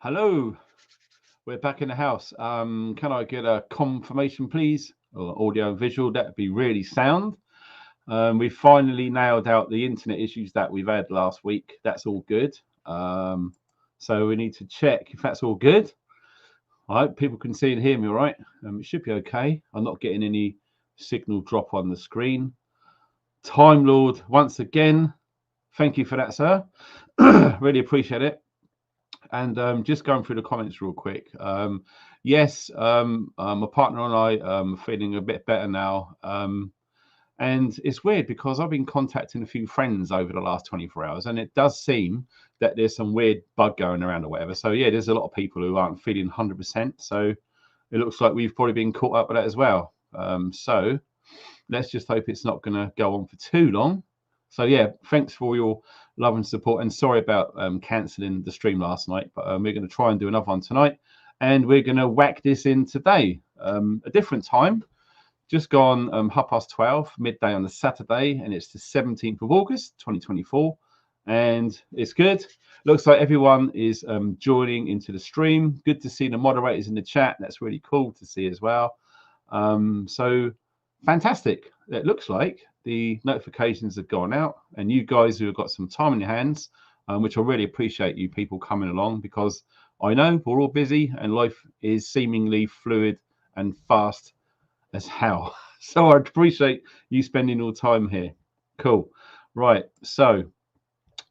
Hello, we're back in the house. Can I get a confirmation, please? Or audio and visual, that'd be really sound. We finally nailed out the internet issues that we've had last week. That's all good. So we need to check if that's all good. I hope people can see and hear me all right. It should be okay. I'm not getting any signal drop on the screen. Time Lord, once again, thank you for that, sir. Really appreciate it. And just going through the comments real quick. Yes, my partner and I are feeling a bit better now. And it's weird because I've been contacting a few friends over the last 24 hours, and it does seem that there's some weird bug going around or whatever. So, yeah, there's a lot of people who aren't feeling 100%. So it looks like we've probably been caught up with that as well. So let's just hope it's not going to go on for too long. So, yeah, thanks for your love and support. And sorry about cancelling the stream last night, but we're going to try and do another one tonight. And we're going to whack this in today, a different time. Just gone 12:30, midday on the Saturday, and it's the 17th of August, 2024. And it's good. Looks like everyone is joining into the stream. Good to see the moderators in the chat. That's really cool to see as well. So fantastic. It looks like the notifications have gone out, and you guys who have got some time in your hands, which I really appreciate you people coming along, because I know we're all busy and life is seemingly fluid and fast as hell. So I appreciate you spending all time here. Cool. Right. So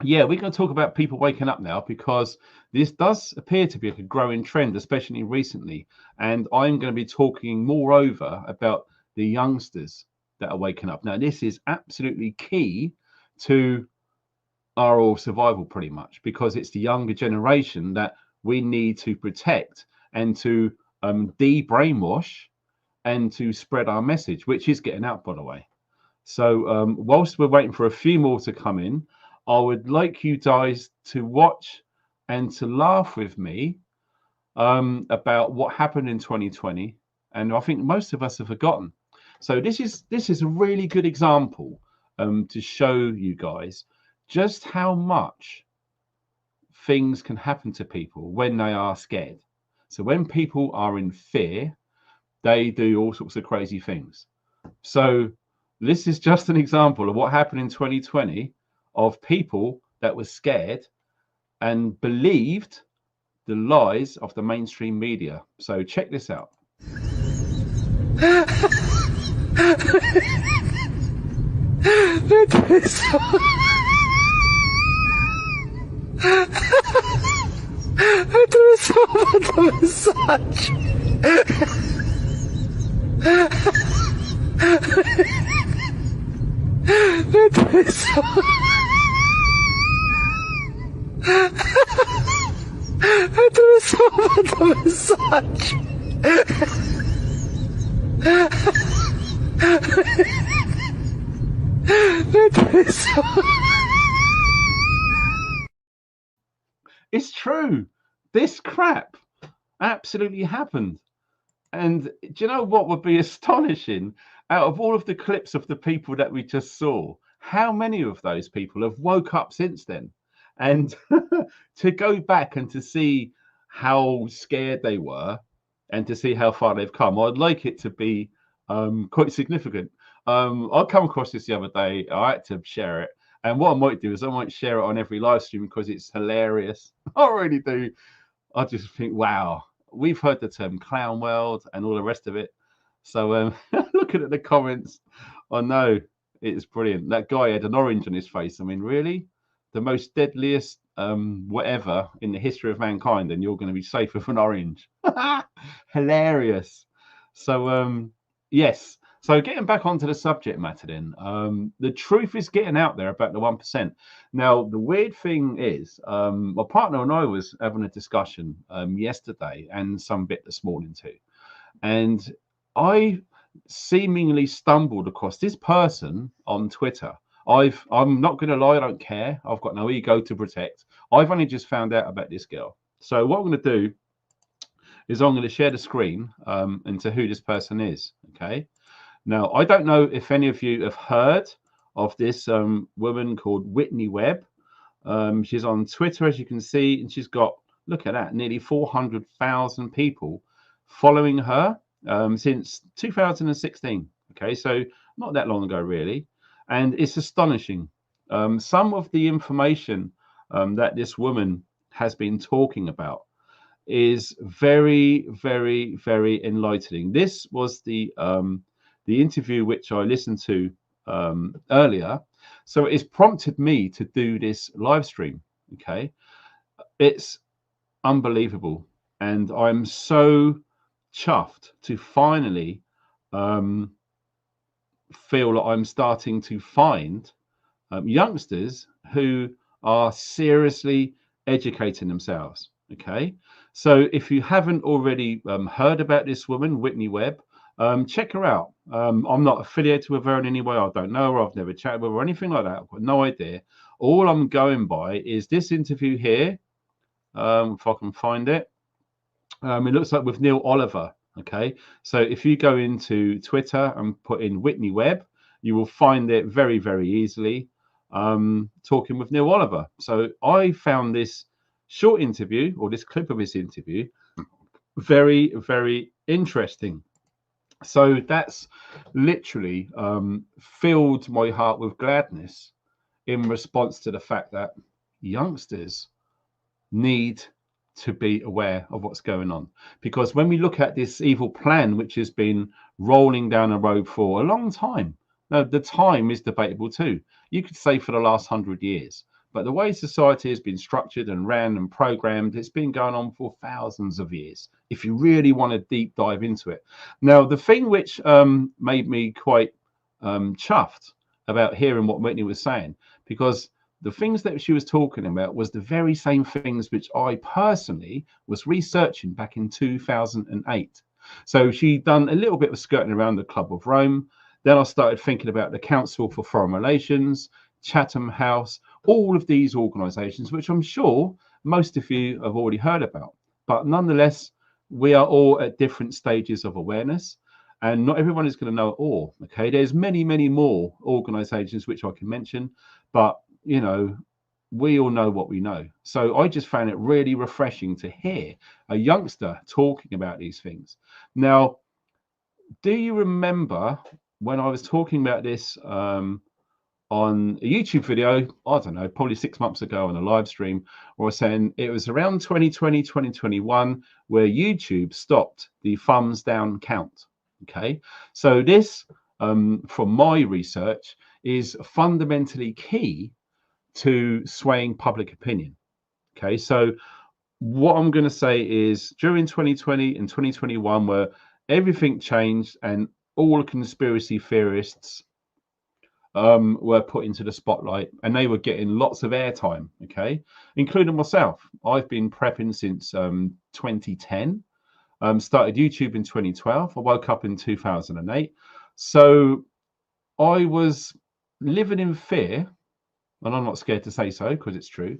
yeah, we're going to talk about people waking up now, because this does appear to be a growing trend, especially recently. And I'm going to be talking moreover about the youngsters that are waking up. Now, this is absolutely key to our survival pretty much, because it's the younger generation that we need to protect and to de-brainwash and to spread our message, which is getting out, by the way. So whilst we're waiting for a few more to come in, I would like you guys to watch and to laugh with me about what happened in 2020. And I think most of us have forgotten. So this is a really good example to show you guys just how much things can happen to people when they are scared. So when people are in fear, they do all sorts of crazy things. So this is just an example of what happened in 2020 of people that were scared and believed the lies of the mainstream media. So check this out. It's true. This crap absolutely happened. And do you know what would be astonishing? Out of all of the clips of the people that we just saw, how many of those people have woke up since then? And to go back and to see how scared they were and to see how far they've come, I'd like it to be quite significant. I come across this the other day. I had to share it. And what I might do is I might share it on every live stream because it's hilarious. I really do. I just think, wow, we've heard the term clown world and all the rest of it. So looking at the comments, I know it's brilliant. That guy had an orange on his face. I mean, really? The most deadliest whatever in the history of mankind, and you're going to be safe with an orange. Hilarious. So, yes. So getting back onto the subject matter then, the truth is getting out there about the 1%. Now, the weird thing is, my partner and I was having a discussion yesterday and some bit this morning too. And I seemingly stumbled across this person on Twitter. I'm not going to lie, I don't care. I've got no ego to protect. I've only just found out about this girl. So what I'm going to do is I'm going to share the screen into who this person is, okay? Now, I don't know if any of you have heard of this woman called Whitney Webb. She's on Twitter, as you can see, and she's got Look at that, nearly 400,000 people following her since 2016. Okay, so not that long ago, really. And it's astonishing. Some of the information that this woman has been talking about is very, very, very enlightening. This was the interview which I listened to earlier, so it's prompted me to do this live stream. Okay, it's unbelievable, and I'm so chuffed to finally feel that I'm starting to find youngsters who are seriously educating themselves. Okay, so if you haven't already heard about this woman, Whitney Webb, check her out. I'm not affiliated with her in any way. I don't know her. I've never chatted with her or anything like that. I've got no idea. All I'm going by is this interview here. If I can find it. It looks like with Neil Oliver. Okay, so if you go into Twitter and put in Whitney Webb, you will find it very, very easily. Talking with Neil Oliver. So I found this short interview, or this clip of his interview, very, very interesting. So that's literally filled my heart with gladness in response to the fact that youngsters need to be aware of what's going on. Because when we look at this evil plan, which has been rolling down the road for a long time, now the time is debatable too. You could say for the last 100 years, but the way society has been structured and ran and programmed, it's been going on for thousands of years, if you really want to deep dive into it. Now, the thing which made me quite chuffed about hearing what Whitney was saying, because the things that she was talking about was the very same things which I personally was researching back in 2008. So she'd done a little bit of skirting around the Club of Rome. Then I started thinking about the Council for Foreign Relations, Chatham House, all of these organizations, which I'm sure most of you have already heard about. But nonetheless, we are all at different stages of awareness, and not everyone is going to know it all. Okay, there's many, many more organizations which I can mention, but you know, we all know what we know. So I just found it really refreshing to hear a youngster talking about these things. Now, do you remember when I was talking about this on a YouTube video, I don't know, probably 6 months ago on a live stream, or saying it was around 2020, 2021, where YouTube stopped the thumbs down count. Okay, so this, from my research, is fundamentally key to swaying public opinion. Okay, so what I'm going to say is during 2020 and 2021, where everything changed and all conspiracy theorists were put into the spotlight, and they were getting lots of airtime, okay, including myself. I've been prepping since 2010, started YouTube in 2012. I woke up in 2008. So I was living in fear, and I'm not scared to say so because it's true,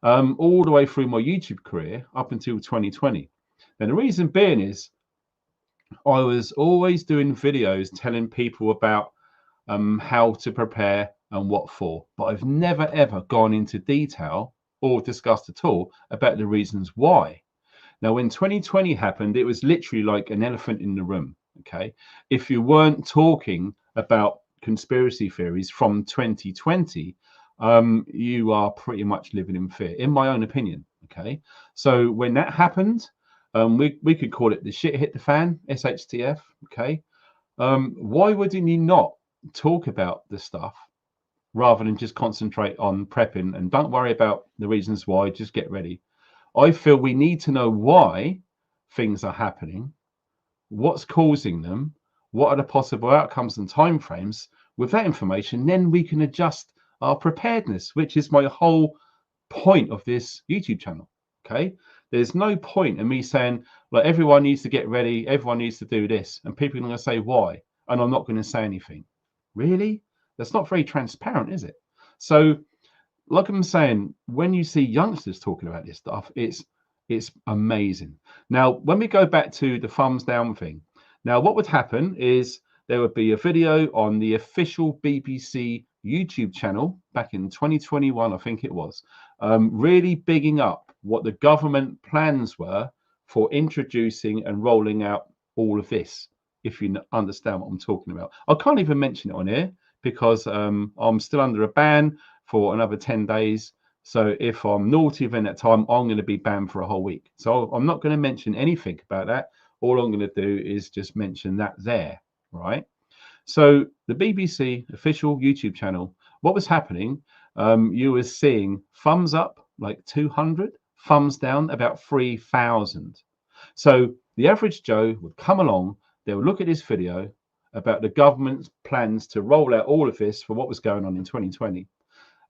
all the way through my YouTube career up until 2020. And the reason being is I was always doing videos telling people about how to prepare and what for, but I've never ever gone into detail or discussed at all about the reasons why. Now, when 2020 happened, it was literally like an elephant in the room. Okay, if you weren't talking about conspiracy theories from 2020, you are pretty much living in fear, in my own opinion. Okay, so when that happened, we could call it the shit hit the fan, SHTF. Okay, why wouldn't you not talk about the stuff rather than just concentrate on prepping and don't worry about the reasons why, just get ready? I feel we need to know why things are happening, what's causing them, what are the possible outcomes and timeframes. With that information, then we can adjust our preparedness, which is my whole point of this YouTube channel. Okay, there's no point in me saying, like, everyone needs to get ready, everyone needs to do this, and people are going to say why, and I'm not going to say anything. Really? That's not very transparent, is it? So, like I'm saying, when you see youngsters talking about this stuff, it's amazing. Now, when we go back to the thumbs down thing, now what would happen is there would be a video on the official BBC YouTube channel back in 2021, I think it was, really bigging up what the government plans were for introducing and rolling out all of this, if you understand what I'm talking about. I can't even mention it on here because I'm still under a ban for another 10 days. So if I'm naughty within that time, I'm going to be banned for a whole week. So I'm not going to mention anything about that. All I'm going to do is just mention that there, right? So the BBC official YouTube channel, what was happening, you were seeing thumbs up, like 200, thumbs down, about 3,000. So the average Joe would come along, they would look at this video about the government's plans to roll out all of this for what was going on in 2020.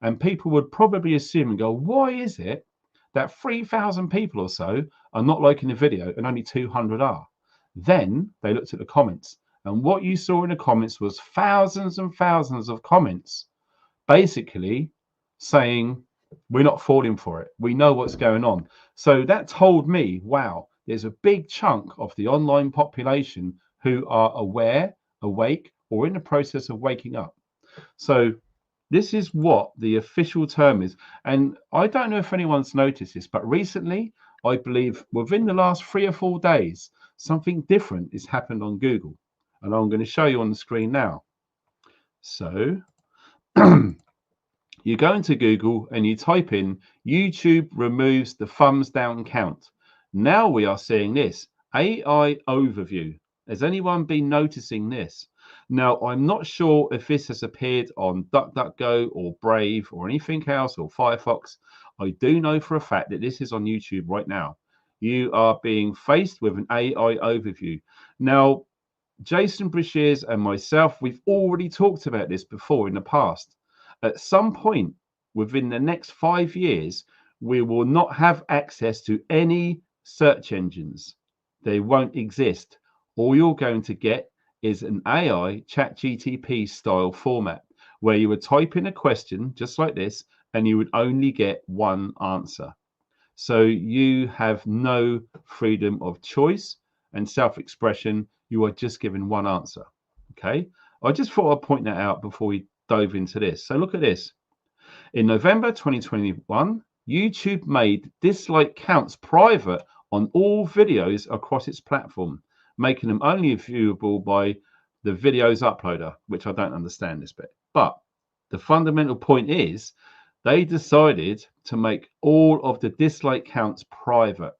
And people would probably assume and go, why is it that 3,000 people or so are not liking the video and only 200 are? Then they looked at the comments. And what you saw in the comments was thousands and thousands of comments basically saying, we're not falling for it. We know what's going on. So that told me, wow, there's a big chunk of the online population who are aware, awake, or in the process of waking up. So this is what the official term is. And I don't know if anyone's noticed this, but recently, I believe within the last 3 or 4 days, something different has happened on Google. And I'm going to show you on the screen now. So you go into Google and you type in YouTube removes the thumbs down count. Now we are seeing this AI overview. Has anyone been noticing this? Now, I'm not sure if this has appeared on DuckDuckGo or Brave or anything else or Firefox. I do know for a fact that this is on YouTube right now. You are being faced with an AI overview. Now, Jason Breshears and myself, we've already talked about this before in the past. At some point within the next 5 years, we will not have access to any search engines. They won't exist. All you're going to get is an AI ChatGPT style format where you would type in a question just like this and you would only get one answer. So you have no freedom of choice and self-expression. You are just given one answer. Okay. I just thought I'd point that out before we dove into this. So look at this. In November 2021, YouTube made dislike counts private on all videos across its platform, making them only viewable by the videos uploader, which I don't understand this bit. But the fundamental point is they decided to make all of the dislike counts private.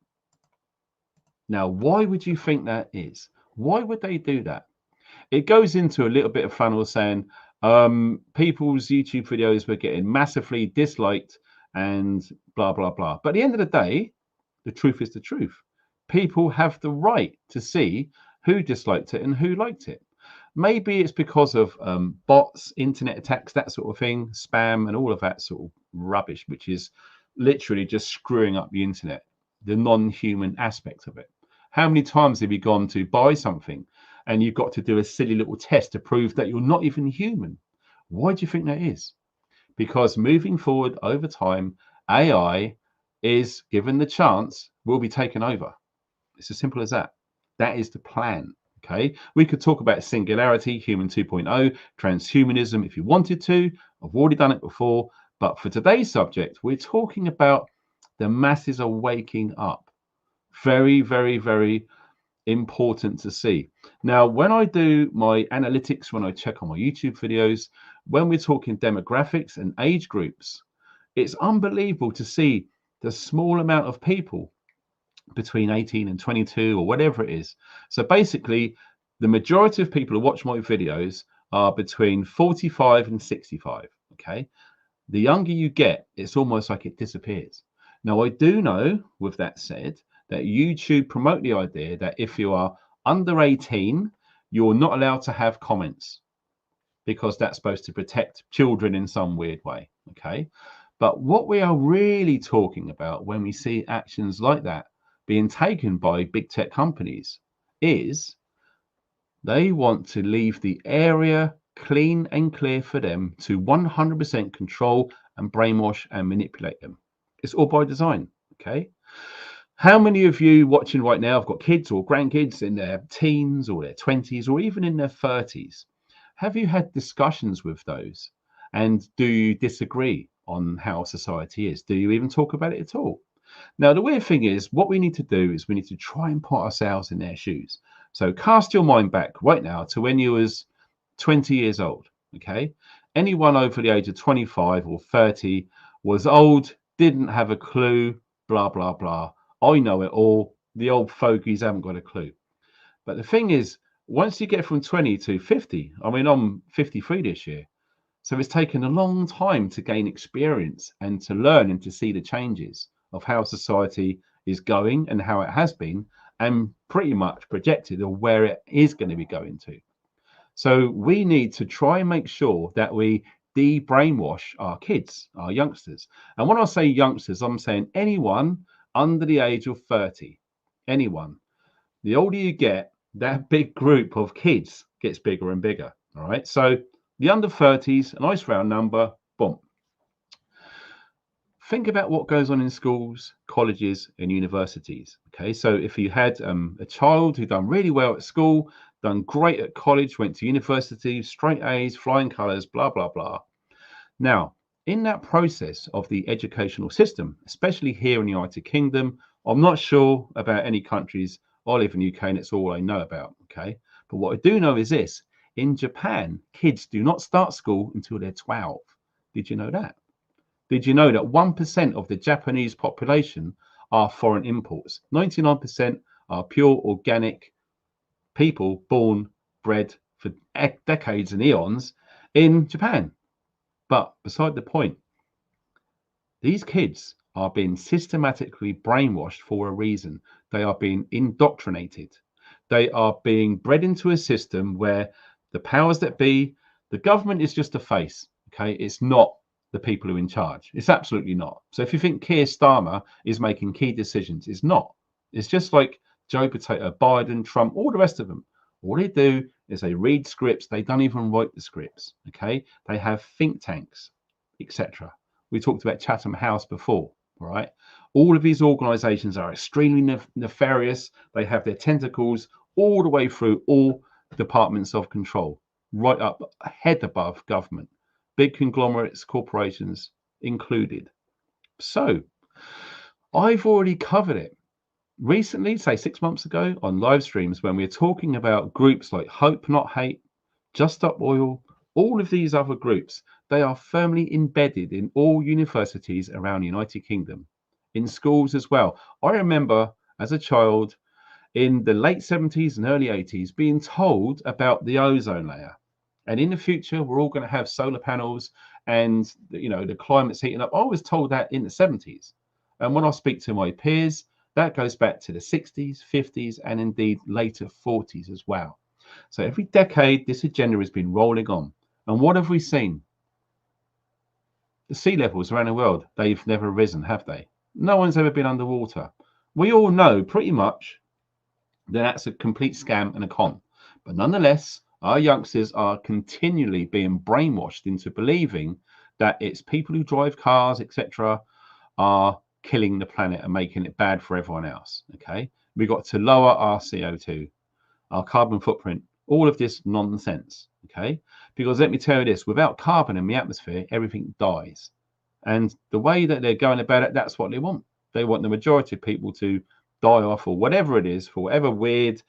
Now, why would you think that is? Why would they do that? It goes into a little bit of funnel saying people's YouTube videos were getting massively disliked and blah, blah, blah. But at the end of the day, the truth is the truth. People have the right to see who disliked it and who liked it. Maybe it's because of bots, internet attacks, that sort of thing, spam and all of that sort of rubbish, which is literally just screwing up the internet, the non-human aspect of it. How many times have you gone to buy something and you've got to do a silly little test to prove that you're not even human? Why do you think that is? Because moving forward over time, AI is given the chance, will be taken over. It's as simple as that. That is the plan. Okay, we could talk about singularity, human 2.0, transhumanism if you wanted to. I've already done it before. But for today's subject, we're talking about the masses are waking up. Very, very, very important to see. Now, when I do my analytics, when I check on my YouTube videos, when we're talking demographics and age groups, it's unbelievable to see the small amount of people between 18 and 22 or whatever it is. So basically, the majority of people who watch my videos are between 45 and 65. Okay. The younger you get, it's almost like it disappears. Now, I do know, with that said, that YouTube promote the idea that if you are under 18, you're not allowed to have comments because that's supposed to protect children in some weird way. Okay. But what we are really talking about when we see actions like that being taken by big tech companies is they want to leave the area clean and clear for them to 100% control and brainwash and manipulate them. It's all by design. Okay. How many of you watching right now have got kids or grandkids in their teens or their 20s or even in their 30s? Have you had discussions with those? And do you disagree on how society is? Do you even talk about it at all? Now, the weird thing is, what we need to do is we need to try and put ourselves in their shoes. So cast your mind back right now to when you was 20 years old, okay? Anyone over the age of 25 or 30 was old, didn't have a clue, blah, blah, blah. I know it all. The old fogies haven't got a clue. But the thing is, once you get from 20 to 50, I mean, I'm 53 this year. So it's taken a long time to gain experience and to learn and to see the changes of how society is going and how it has been, and pretty much projected of where it is going to be going to. So we need to try and make sure that we de-brainwash our kids, our youngsters. And when I say youngsters, I'm saying anyone under the age of 30, anyone. The older you get, that big group of kids gets bigger and bigger. All right. So the under 30s, a nice round number, boom. Think about what goes on in schools, colleges, and universities. Okay, so if you had a child who done really well at school, done great at college, went to university, straight A's, flying colours, blah, blah, blah. Now, in that process of the educational system, especially here in the United Kingdom, I'm not sure about any countries. I live in the UK and it's all I know about. Okay, but what I do know is this: in Japan, kids do not start school until they're 12. Did you know that? Did you know that 1% of the Japanese population are foreign imports? 99% are pure organic people born, bred for decades and eons in Japan. But beside the point, these kids are being systematically brainwashed for a reason. They are being indoctrinated. They are being bred into a system where the powers that be, the government is just a face. Okay, it's not the people who are in charge. It's absolutely not. So if you think Keir Starmer is making key decisions, it's not. It's just like Joe Potato, Biden, Trump, all the rest of them. All they do is they read scripts. They don't even write the scripts. Okay, they have think tanks, etc. We talked about Chatham House before. All right, all of these organizations are extremely nefarious. They have their tentacles all the way through all departments of control, right up head above government, big conglomerates, corporations included. So I've already covered it recently, say 6 months ago, on live streams when we were talking about groups like Hope Not Hate, Just Stop Oil, all of these other groups. They are firmly embedded in all universities around the United Kingdom, in schools as well. I remember as a child in the late 70s and early 80s being told about the ozone layer. And in the future, we're all going to have solar panels and, the climate's heating up. I was told that in the 70s. And when I speak to my peers, that goes back to the 60s, 50s, and indeed later 40s as well. So every decade, this agenda has been rolling on. And what have we seen? The sea levels around the world, they've never risen, have they? No one's ever been underwater. We all know pretty much that that's a complete scam and a con. But nonetheless, our youngsters are continually being brainwashed into believing that it's people who drive cars, etc., are killing the planet and making it bad for everyone else. Okay, we've got to lower our CO2, our carbon footprint, all of this nonsense. Okay, because let me tell you this: without carbon in the atmosphere, everything dies. And the way that they're going about it, that's what they want. They want the majority of people to die off, or whatever it is, for whatever weird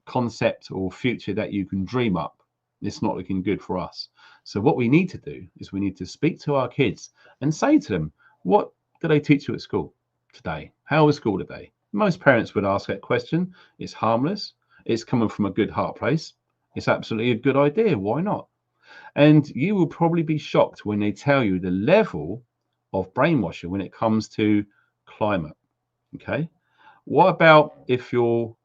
concept or future that you can dream up. It's not looking good for us. So what we need to do is we need to speak to our kids and say to them, what do they teach you at school today? How was school today? Most parents would ask that question. It's harmless. It's coming from a good heart place. It's absolutely a good idea. Why not? And you will probably be shocked when they tell you the level of brainwashing when it comes to climate. Okay. What about if your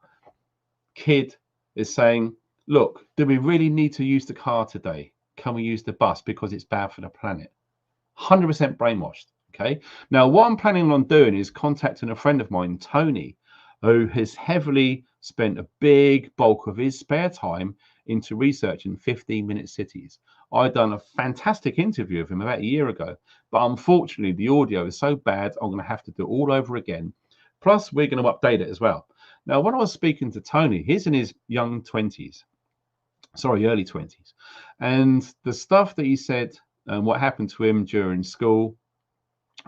kid is saying, look, do we really need to use the car today? Can we use the bus because it's bad for the planet? 100% brainwashed. Okay. Now, what I'm planning on doing is contacting a friend of mine, Tony, who has heavily spent a big bulk of his spare time into researching 15-minute cities. I'd done a fantastic interview of him about a year ago, but unfortunately the audio is so bad, I'm going to have to do it all over again. Plus, we're going to update it as well. Now, when I was speaking to Tony, he's in his early 20s. And the stuff that he said and what happened to him during school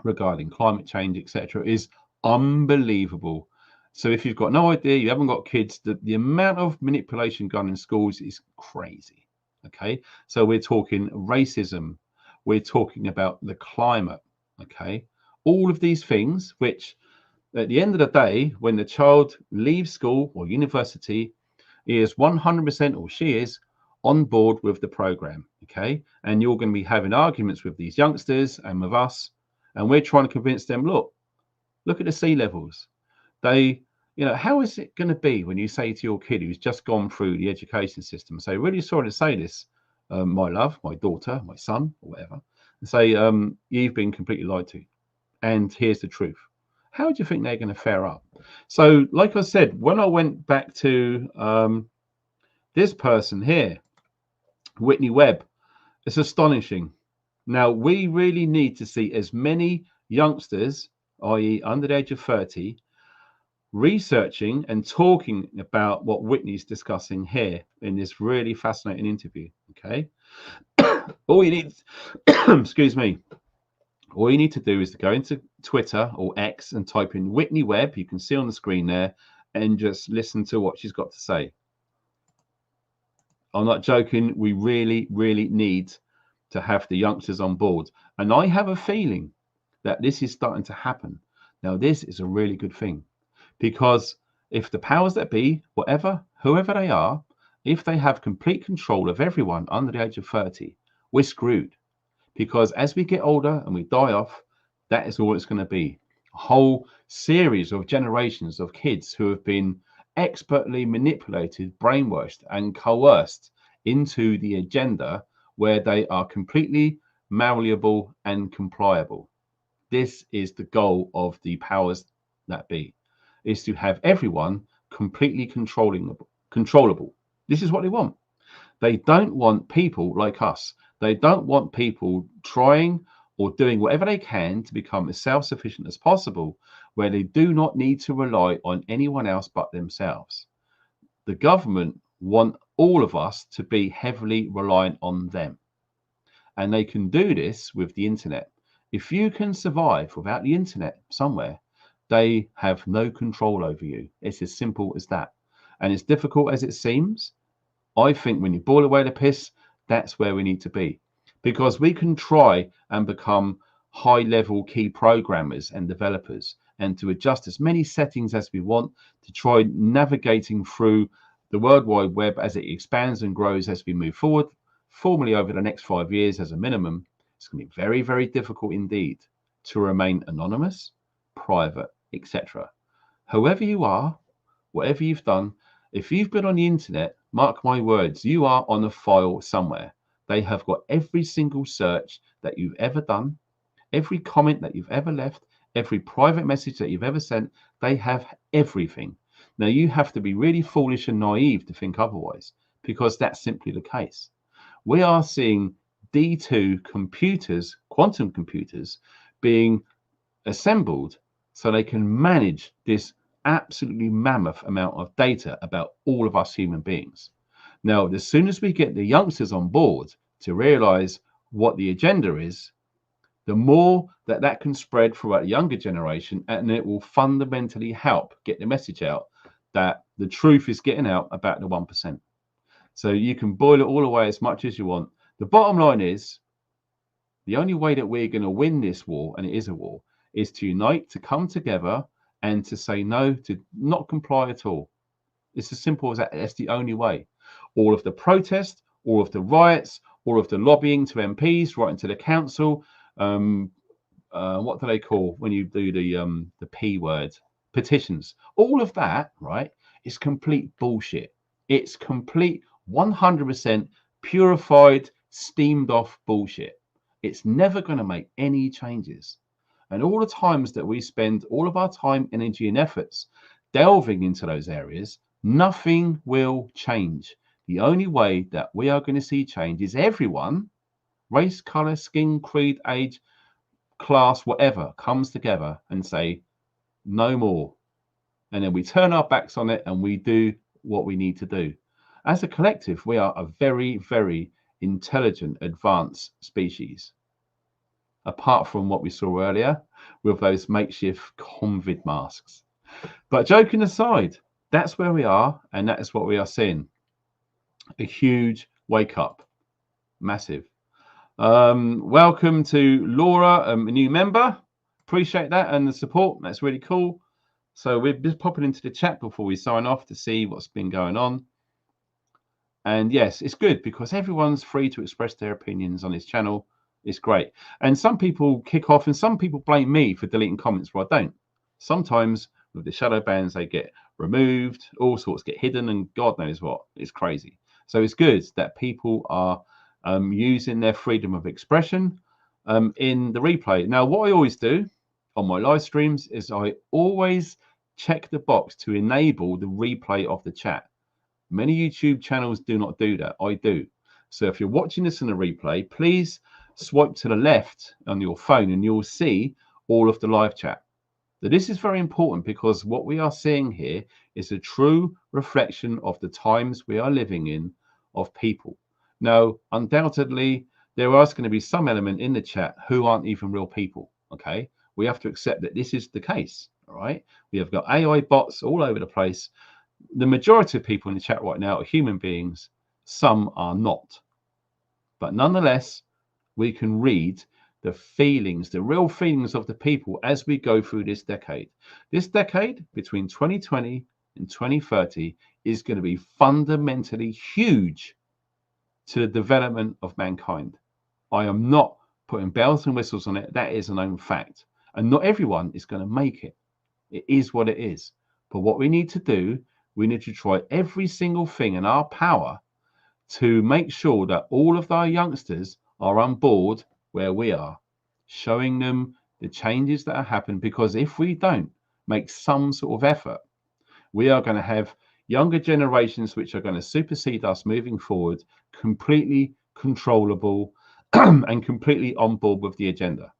regarding climate change, etc., is Unbelievable. So if you've got no idea, you haven't got kids, the amount of manipulation going in schools is crazy. Okay. So we're talking racism. We're talking about the climate. Okay. All of these things, which at the end of the day, when the child leaves school or university, he is 100% or she is on board with the program. Okay. And you're going to be having arguments with these youngsters and with us. And we're trying to convince them, look at the sea levels. How is it going to be when you say to your kid who's just gone through the education system, say, really sorry to say this, my love, my daughter, my son, or whatever, and say, you've been completely lied to, and here's the truth. How do you think they're going to fare up? So, like I said, when I went back to this person here, Whitney Webb, it's astonishing. Now, we really need to see as many youngsters, i.e. under the age of 30, researching and talking about what Whitney's discussing here in this really fascinating interview. Okay. All you need, excuse me, all you need to do is to go into Twitter or X and type in Whitney Webb. You can see on the screen there and just listen to what she's got to say. I'm not joking. We really, really need to have the youngsters on board. And I have a feeling that this is starting to happen. Now, this is a really good thing. Because if the powers that be, whoever they are, if they have complete control of everyone under the age of 30, we're screwed. Because as we get older and we die off, that is all it's going to be. A whole series of generations of kids who have been expertly manipulated, brainwashed, and coerced into the agenda where they are completely malleable and compliable. This is the goal of the powers that be. Is to have everyone completely controllable. This is what they want. They don't want people like us. They don't want people trying or doing whatever they can to become as self-sufficient as possible, where they do not need to rely on anyone else but themselves. The government want all of us to be heavily reliant on them. And they can do this with the internet. If you can survive without the internet somewhere, they have no control over you. It's as simple as that. And as difficult as it seems, I think when you boil away the piss, that's where we need to be. Because we can try and become high-level key programmers and developers and to adjust as many settings as we want to try navigating through the World Wide Web as it expands and grows as we move forward, formally over the next 5 years as a minimum. It's going to be very, very difficult indeed to remain anonymous, private, etc. However you are, whatever you've done, if you've been on the internet, mark my words, you are on a file somewhere. They have got every single search that you've ever done, every comment that you've ever left, every private message that you've ever sent. They have everything. Now, you have to be really foolish and naive to think otherwise, because that's simply the case. We are seeing D2 computers, quantum computers, being assembled so they can manage this absolutely mammoth amount of data about all of us human beings. Now, as soon as we get the youngsters on board to realize what the agenda is, the more that can spread throughout the younger generation, and it will fundamentally help get the message out that the truth is getting out about the 1%. So you can boil it all away as much as you want. The bottom line is, the only way that we're going to win this war, and it is a war, is to unite, to come together, and to say no, to not comply at all. It's as simple as that. That's the only way. All of the protest, all of the riots, all of the lobbying to MPs, writing to the council, what do they call when you do the P word? Petitions. All of that, right, is complete bullshit. It's complete 100% purified, steamed off bullshit. It's never going to make any changes. And all the times that we spend all of our time, energy, and efforts delving into those areas, nothing will change. The only way that we are going to see change is everyone, race, color, skin, creed, age, class, whatever, comes together and say, no more. And then we turn our backs on it and we do what we need to do. As a collective, we are a very, very intelligent, advanced species. apart from what we saw earlier with those makeshift COVID masks. But joking aside, that's where we are, and that is what we are seeing. A huge wake up. Massive. Welcome to Laura, a new member. Appreciate that and the support. That's really cool. So we're just popping into the chat before we sign off to see what's been going on. And yes, it's good because everyone's free to express their opinions on this channel. It's great. And some people kick off and some people blame me for deleting comments where I don't. Sometimes with the shadow bans, they get removed, all sorts get hidden, and God knows what. It's crazy. So it's good that people are using their freedom of expression in the replay. Now, what I always do on my live streams is I always check the box to enable the replay of the chat. Many YouTube channels do not do that. I do. So if you're watching this in a replay, please swipe to the left on your phone and you'll see all of the live chat. Now, this is very important because what we are seeing here is a true reflection of the times we are living in of people. Now, undoubtedly, there is going to be some element in the chat who aren't even real people. Okay, we have to accept that this is the case. All right, we have got AI bots all over the place. The majority of people in the chat right now are human beings. Some are not. But nonetheless, we can read the feelings, the real feelings of the people as we go through this decade. This decade between 2020 and 2030 is going to be fundamentally huge to the development of mankind. I am not putting bells and whistles on it. That is a known fact. And not everyone is going to make it. It is what it is. But what we need to do, we need to try every single thing in our power to make sure that all of our youngsters are on board where we are, showing them the changes that are happening. Because if we don't make some sort of effort, we are going to have younger generations which are going to supersede us moving forward, completely controllable and completely on board with the agenda.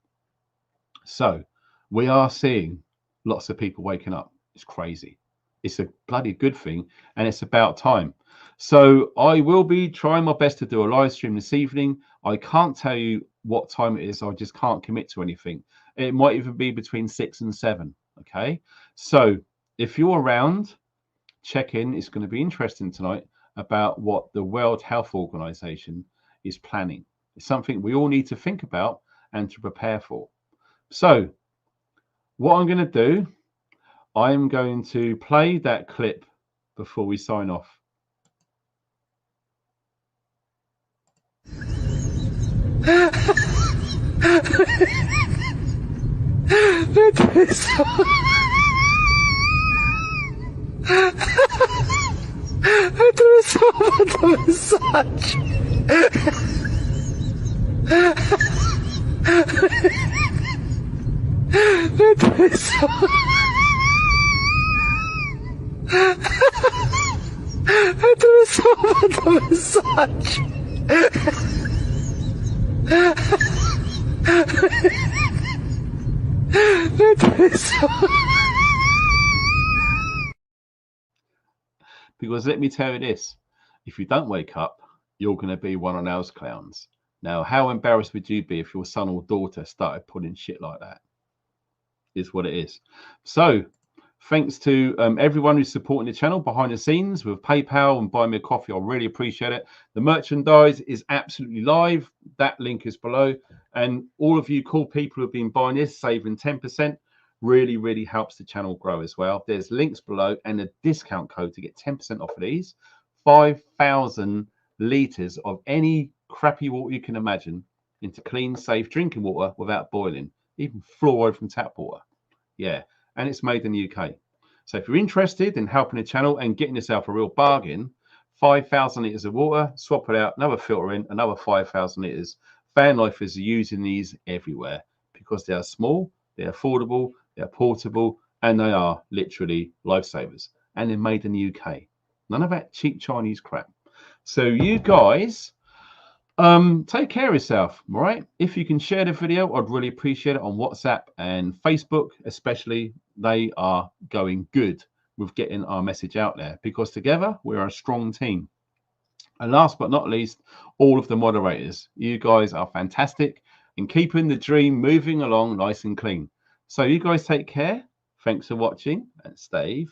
So we are seeing lots of people waking up. It's crazy. It's a bloody good thing, and it's about time. So I will be trying my best to do a live stream this evening. I can't tell you what time it is. I just can't commit to anything. It might even be between 6 and 7. Okay. So if you're around, check in. It's going to be interesting tonight about what the World Health Organization is planning. It's something we all need to think about and to prepare for. So what I'm going to do, I'm going to play that clip before we sign off. Because let me tell you this, if you don't wake up, you're going to be one of those clowns. Now, how embarrassed would you be if your son or daughter started putting shit like that? Is what it is. So thanks to everyone who's supporting the channel behind the scenes with PayPal and Buy Me a Coffee. I really appreciate it. The merchandise is absolutely live. That link is below. And all of you cool people who've been buying this, saving 10%, really, really helps the channel grow as well. There's links below and a discount code to get 10% off of these. 5,000 litres of any crappy water you can imagine into clean, safe drinking water without boiling, even fluoride from tap water. Yeah, and it's made in the UK. So if you're interested in helping the channel and getting yourself a real bargain, 5,000 litres of water, swap it out, another filter in, another 5,000 litres. Van lifers are using these everywhere because they are small, they're affordable, they're portable, and they are literally lifesavers. And they're made in the UK. None of that cheap Chinese crap. So you guys, take care of yourself, all right? If you can share the video, I'd really appreciate it on WhatsApp and Facebook, especially. They are going good with getting our message out there because together we're a strong team. And last but not least, all of the moderators. You guys are fantastic. and keeping the dream moving along nice and clean. So you guys take care. Thanks for watching and stay